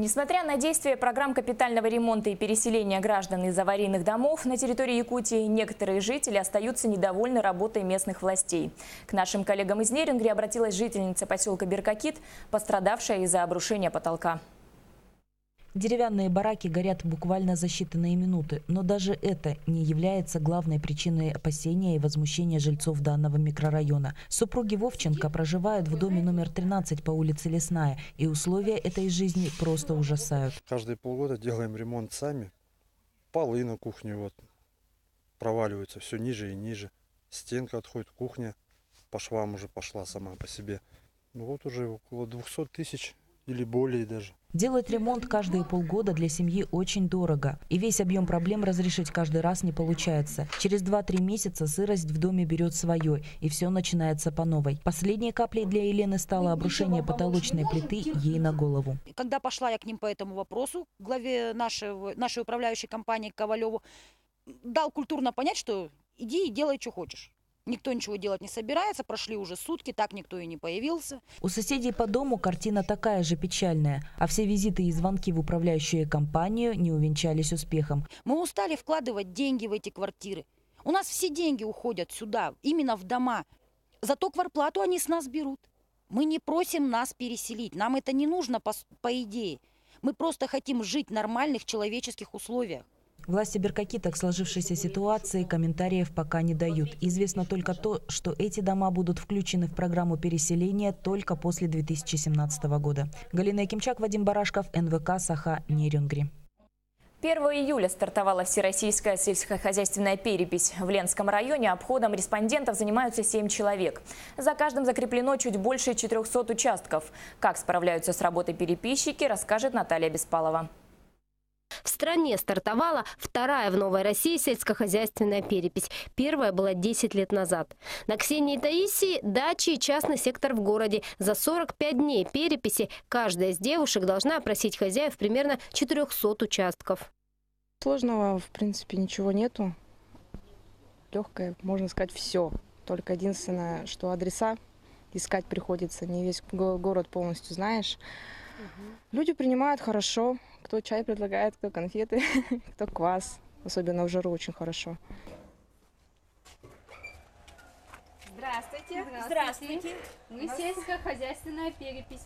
Несмотря на действия программ капитального ремонта и переселения граждан из аварийных домов на территории Якутии, некоторые жители остаются недовольны работой местных властей. К нашим коллегам из Нерюнгри обратилась жительница поселка Беркакит, пострадавшая из-за обрушения потолка. Деревянные бараки горят буквально за считанные минуты, но даже это не является главной причиной опасения и возмущения жильцов данного микрорайона. Супруги Вовченко проживают в доме номер 13 по улице Лесная, и условия этой жизни просто ужасают. Каждые полгода делаем ремонт сами. Полы на кухне вот проваливаются все ниже и ниже. Стенка отходит, кухня по швам уже пошла сама по себе. Ну вот уже около 200 тысяч или более даже. Делать ремонт каждые полгода для семьи очень дорого. И весь объем проблем разрешить каждый раз не получается. Через 2-3 месяца сырость в доме берет свое, и все начинается по новой. Последней каплей для Елены стало обрушение потолочной плиты ей на голову. Когда пошла я к ним по этому вопросу, к главе нашей управляющей компании Ковалеву, дал культурно понять, что иди и делай, что хочешь. Никто ничего делать не собирается, прошли уже сутки, так никто и не появился. У соседей по дому картина такая же печальная, а все визиты и звонки в управляющую компанию не увенчались успехом. Мы устали вкладывать деньги в эти квартиры. У нас все деньги уходят сюда, именно в дома. Зато квартплату они с нас берут. Мы не просим нас переселить, нам это не нужно по идее. Мы просто хотим жить в нормальных человеческих условиях. Власти Беркакита к сложившейся ситуации комментариев пока не дают. Известно только то, что эти дома будут включены в программу переселения только после 2017 года. Галина Якимчак, Вадим Барашков, НВК «Саха», Нерюнгри. 1 июля стартовала всероссийская сельскохозяйственная перепись. В Ленском районе обходом респондентов занимаются 7 человек. За каждым закреплено чуть больше 400 участков. Как справляются с работой переписчики, расскажет Наталья Беспалова. В стране стартовала вторая в Новой России сельскохозяйственная перепись. Первая была 10 лет назад. На Ксении и Таисии дачи и частный сектор в городе. За 45 дней переписи каждая из девушек должна опросить хозяев примерно 400 участков. Сложного, в принципе, ничего нету. Легкое, можно сказать, все. Только единственное, что адреса искать приходится. Не весь город полностью знаешь. Люди принимают хорошо. Кто чай предлагает, кто конфеты, кто квас. Особенно в жару очень хорошо. Здравствуйте. Здравствуйте. Мы сельскохозяйственная перепись.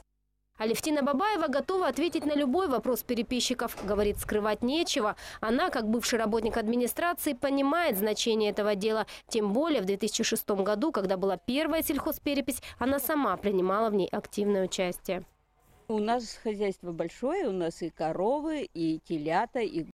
Алевтина Бабаева готова ответить на любой вопрос переписчиков. Говорит, скрывать нечего. Она, как бывший работник администрации, понимает значение этого дела. Тем более в 2006 году, когда была первая сельхозперепись, она сама принимала в ней активное участие. У нас хозяйство большое, у нас и коровы, и телята, и